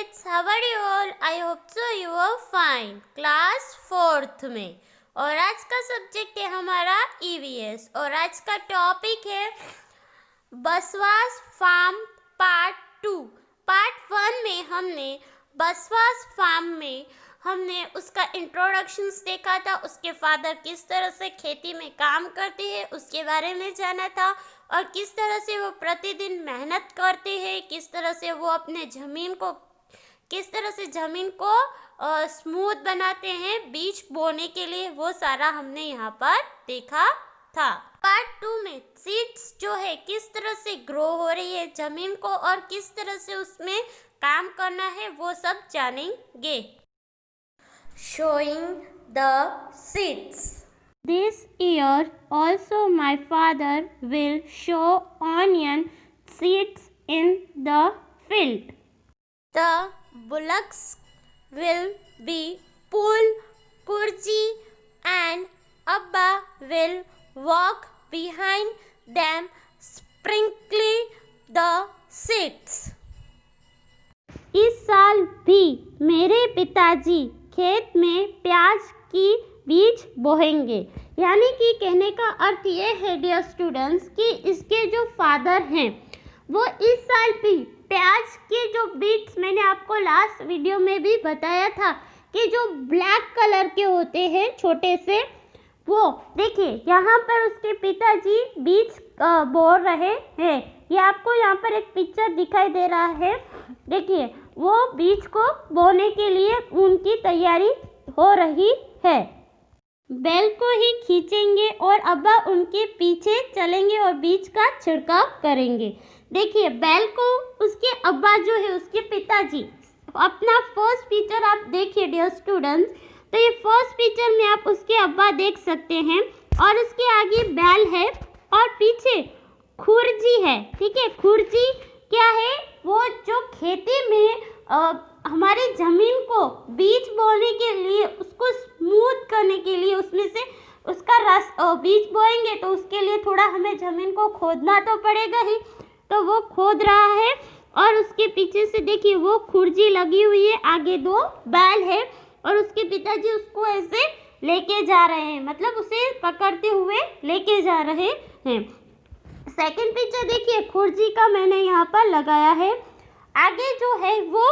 kids, how are you all? I hope so you are fine. Class 4th में और आज का subject है हमारा EVS और आज का टॉपिक है बसवास फार्म पार्ट 2। पार्ट 1 में हमने बसवास फार्म में हमने उसका इंट्रोडक्शंस देखा था, उसके फादर किस तरह से खेती में काम करते हैं उसके बारे में जाना था और किस तरह से वो प्रतिदिन मेहनत करते हैं, किस तरह से वो अपने ज़मीन को स्मूथ बनाते हैं बीज बोने के लिए, वो सारा हमने यहाँ पर देखा था। पार्ट 2 में सीड्स जो है किस तरह से ग्रो हो रही है ज़मीन को और किस तरह से उसमें काम करना है वो सब जानेंगे। Showing the seeds. This year also my father will show onion seeds in the field. The bullocks will be pulled Kurji and Abba will walk behind them sprinkling the seeds. इस साल भी मेरे पिताजी खेत में प्याज की बीज बोएंगे। यानी कि कहने का अर्थ ये है डियर स्टूडेंट्स कि इसके जो फादर हैं वो इस साल भी प्याज के जो बीज, मैंने आपको लास्ट वीडियो में भी बताया था कि जो ब्लैक कलर के होते हैं छोटे से, वो देखिए यहाँ पर उसके पिताजी बीज बो रहे हैं। ये आपको यहाँ पर एक पिक्चर दिखाई दे रहा है, देखिए वो बीज को बोने के लिए उनकी तैयारी हो रही है। बैल को ही खींचेंगे और अब्बा उनके पीछे चलेंगे और बीज का छिड़काव करेंगे। देखिए बैल को उसके अब्बा जो है उसके पिताजी, अपना फर्स्ट पिक्चर आप देखिए डियर स्टूडेंट्स, तो ये फर्स्ट पिक्चर में आप उसके अब्बा देख सकते हैं और उसके आगे बैल है और पीछे खुरजी है। ठीक है, खुरजी क्या है? वो जो खेती में हमारी ज़मीन को बीज बोने के लिए, उसको स्मूथ करने के लिए, उसमें से उसका बीज बोएंगे तो उसके लिए थोड़ा हमें ज़मीन को खोदना तो पड़ेगा ही, तो वो खोद रहा है और उसके पीछे से देखिए वो खुरजी लगी हुई है, आगे दो बैल है और उसके पिताजी उसको ऐसे लेके जा रहे हैं, मतलब उसे पकड़ते हुए लेके जा रहे हैं। सेकंड पिक्चर देखिए खुरजी का मैंने यहाँ पर लगाया है, आगे जो है वो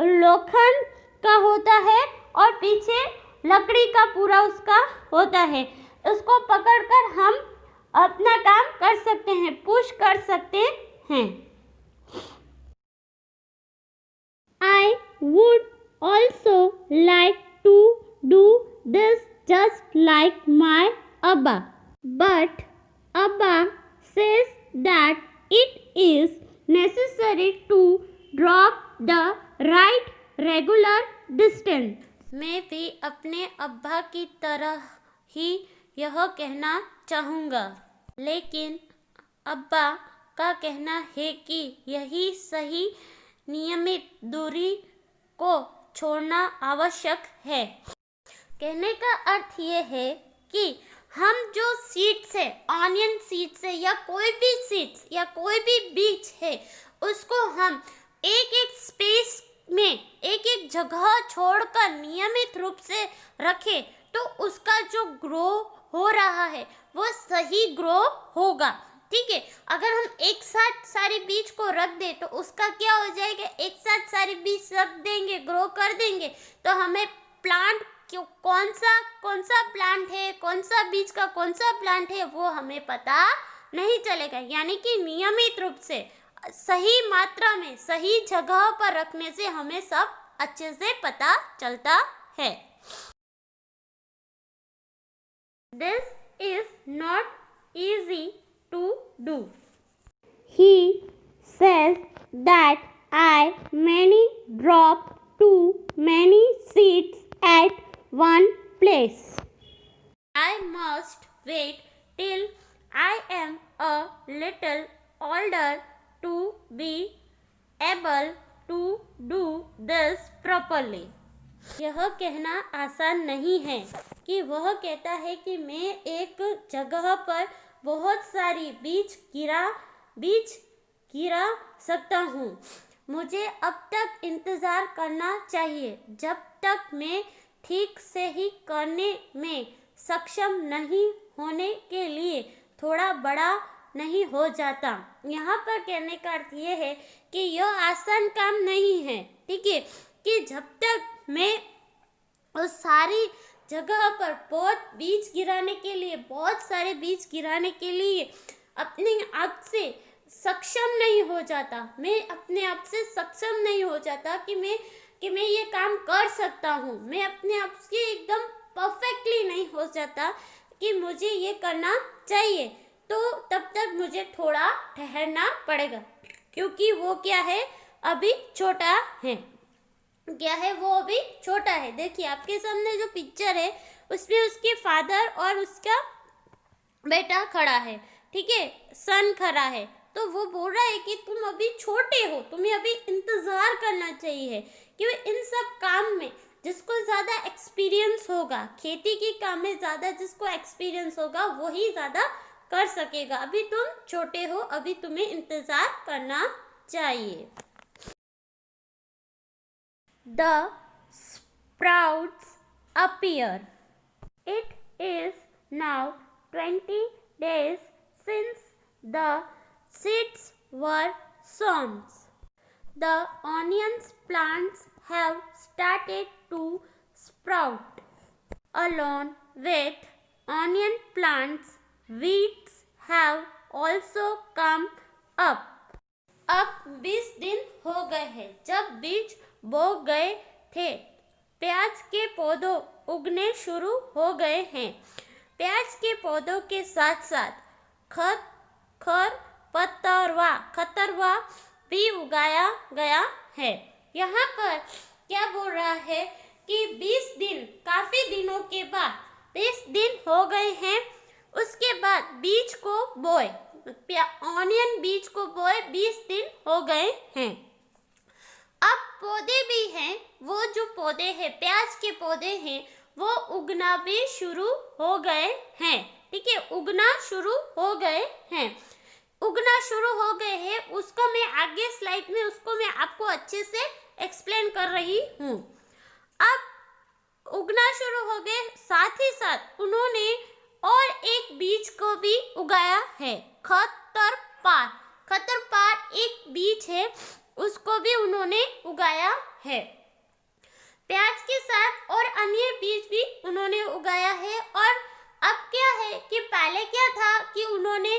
लोखंड का होता है और पीछे लकड़ी का पूरा उसका होता है। उसको पकड़कर हम अपना काम कर सकते हैं, पुश कर सकते हैं। I would also like to do this just like my Abba, but Abba says that it is necessary to drop the right regular distance. मैं भी अपने अब्बा की तरह ही यह कहना चाहूँगा, लेकिन अब्बा का कहना है कि यही सही नियमित दूरी को छोड़ना आवश्यक है। कहने का अर्थ ये है कि हम जो सीड्स है, ऑनियन सीड्स है या कोई भी सीड्स या कोई भी बीज है, उसको हम एक एक स्पेस में एक एक जगह छोड़कर नियमित रूप से रखें तो उसका जो ग्रो हो रहा है वो सही ग्रो होगा। ठीक है, अगर हम एक साथ सारे बीज को रख दें तो उसका क्या हो जाएगा, एक साथ सारे बीज रख देंगे, ग्रो कर देंगे तो हमें प्लांट कौन सा प्लांट है, कौन सा बीज का कौन सा प्लांट है वो हमें पता नहीं चलेगा। यानी कि नियमित रूप से सही मात्रा में सही जगह पर रखने से हमें सब अच्छे से पता चलता है। This is not easy to do. He says that I many drop too many seeds at one place. I must wait till I am a little older to be able to do this properly. यह कहना आसान नहीं है कि वह कहता है कि मैं एक जगह पर बहुत सारी बीज गिरा सकता हूँ। मुझे अब तक इंतज़ार इंतज़ार करना चाहिए जब तक मैं ठीक से ही करने में सक्षम नहीं होने के लिए थोड़ा बड़ा नहीं हो जाता। यहाँ पर कहने का अर्थ ये है कि यह आसान काम नहीं है, ठीक है, कि जब तक मैं उस सारी जगह पर बहुत सारे बीज गिराने के लिए अपने आप से सक्षम नहीं हो जाता, मैं अपने आप से सक्षम नहीं हो जाता कि मैं ये काम कर सकता हूँ, मैं अपने आप से एकदम परफेक्टली नहीं हो जाता कि मुझे ये करना चाहिए, तो तब तक मुझे थोड़ा ठहरना पड़ेगा, क्योंकि वो क्या है, अभी छोटा है। क्या है, वो अभी छोटा है। देखिए आपके सामने जो पिक्चर है उसमें उसके फादर और उसका बेटा खड़ा है, ठीक है, सन खड़ा है। तो वो बोल रहा है कि तुम अभी छोटे हो, तुम्हें अभी इंतजार करना चाहिए, क्योंकि इन सब काम में जिसको ज़्यादा एक्सपीरियंस होगा, खेती के काम में ज़्यादा जिसको एक्सपीरियंस होगा वही ज़्यादा कर सकेगा। अभी तुम छोटे हो, अभी तुम्हें इंतजार करना चाहिए। The sprouts appear. It is now 20 days since the seeds were sown. The onions plants have started to sprout. Along with onion plants, weeds have also come up. अब 20 दिन हो गए हैं जब बीज बो गए थे। प्याज के पौधों उगने शुरू हो गए हैं। प्याज के पौधों के साथ साथ खतरवा भी उगाया गया है। यहाँ पर क्या बोल रहा है कि 20 दिन, काफी दिनों के बाद 20 दिन हो गए हैं, उसके बाद बीज को बोए, ऑनियन बीज को बोए 20 दिन हो गए हैं। अब पौधे भी हैं, वो जो पौधे हैं, प्याज के पौधे हैं, वो उगना भी शुरू हो गए हैं, ठीक है, उगना शुरू हो गए हैं। उगना शुरू हो गए हैं, उसको मैं आगे स्लाइड में उसको मैं आपको अच्छे से एक्सप्लेन कर रही हूँ। अब उगना शुरू हो गए, साथ ही साथ उन्होंने और एक बीज को भी उगाया है, खतरपार एक बीज है, उसको भी उन्होंने उगाया है। प्याज के साथ और अन्य बीज भी उन्होंने उगाया है। और अब क्या है कि पहले क्या था कि उन्होंने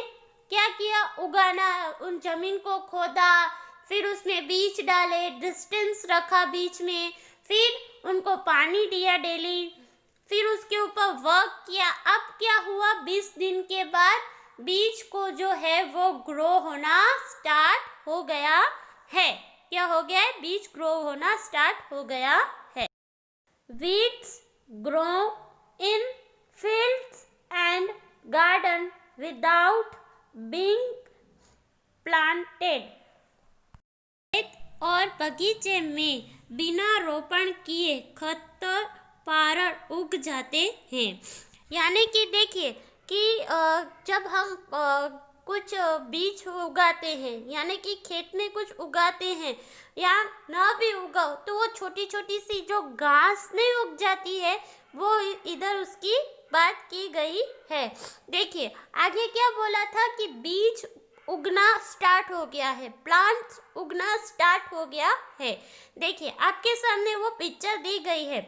क्या किया, उगाना, उन जमीन को खोदा, फिर उसमें बीज डाले, डिस्टेंस रखा बीच में, फिर उनको पानी दिया डेली, फिर उसके ऊपर वर्क किया। अब क्या हुआ, 20 दिन के बाद बीज को जो है वो ग्रो होना स्टार्ट हो गया है। क्या हो गया है, बीज ग्रो होना स्टार्ट हो गया है। Weeds grow in fields and garden without being planted. खेत और बगीचे में बिना रोपण किए खरपतवार उग जाते हैं। यानी कि देखिए कि जब हम कुछ बीज उगाते हैं, यानी कि खेत में कुछ उगाते हैं या ना भी उगाओ, तो वो छोटी छोटी सी जो घास नहीं उग जाती है, वो इधर उसकी बात की गई है। देखिए आगे क्या बोला था कि बीज उगना स्टार्ट हो गया है, प्लांट्स उगना स्टार्ट हो गया है। देखिए आपके सामने वो पिक्चर दी गई है,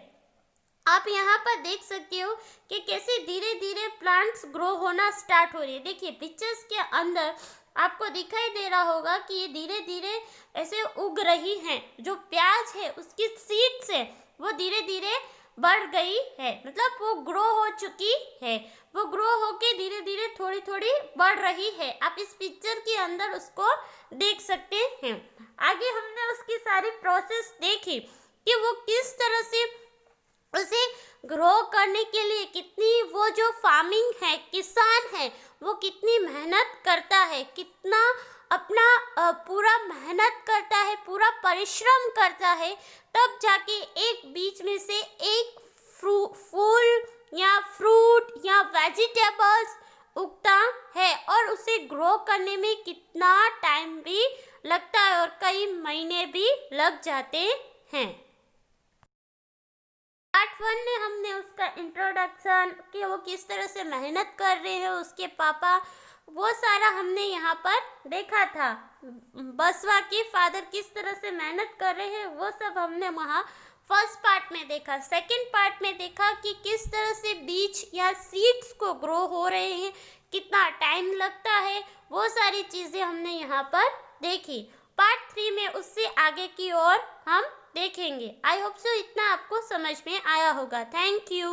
आप यहाँ पर देख सकते हो कि कैसे धीरे धीरे प्लांट्स ग्रो होना स्टार्ट हो रही है। देखिए पिक्चर्स के अंदर आपको दिखाई दे रहा होगा कि ये धीरे धीरे ऐसे उग रही हैं। जो प्याज है उसकी सीड्स है वो धीरे धीरे बढ़ गई है, मतलब वो ग्रो हो चुकी है, वो ग्रो होके धीरे धीरे थोड़ी थोड़ी बढ़ रही है। आप इस पिक्चर के अंदर उसको देख सकते हैं। आगे हमने उसकी सारी प्रोसेस देखी कि वो किस तरह से उसे ग्रो करने के लिए कितनी, वो जो फार्मिंग है, किसान है, वो कितनी मेहनत करता है, कितना अपना पूरा मेहनत करता है, पूरा परिश्रम करता है, तब जाके एक बीच में से एक फूल या फ्रूट या वेजिटेबल्स उगता है। और उसे ग्रो करने में कितना टाइम भी लगता है और कई महीने भी लग जाते हैं। पार्ट 1 में हमने उसका इंट्रोडक्शन कि वो किस तरह से मेहनत कर रहे हैं, उसके पापा, वो सारा हमने यहाँ पर देखा था। बसवा के फादर किस तरह से मेहनत कर रहे हैं वो सब हमने वहाँ फर्स्ट पार्ट में देखा। सेकंड पार्ट में देखा कि किस तरह से बीज या सीड्स को ग्रो हो रहे हैं, कितना टाइम लगता है, वो सारी चीज़ें हमने यहाँ पर देखी। पार्ट 3 में उससे आगे की ओर हम देखेंगे। आई होप सो इतना आपको समझ में आया होगा। Thank you.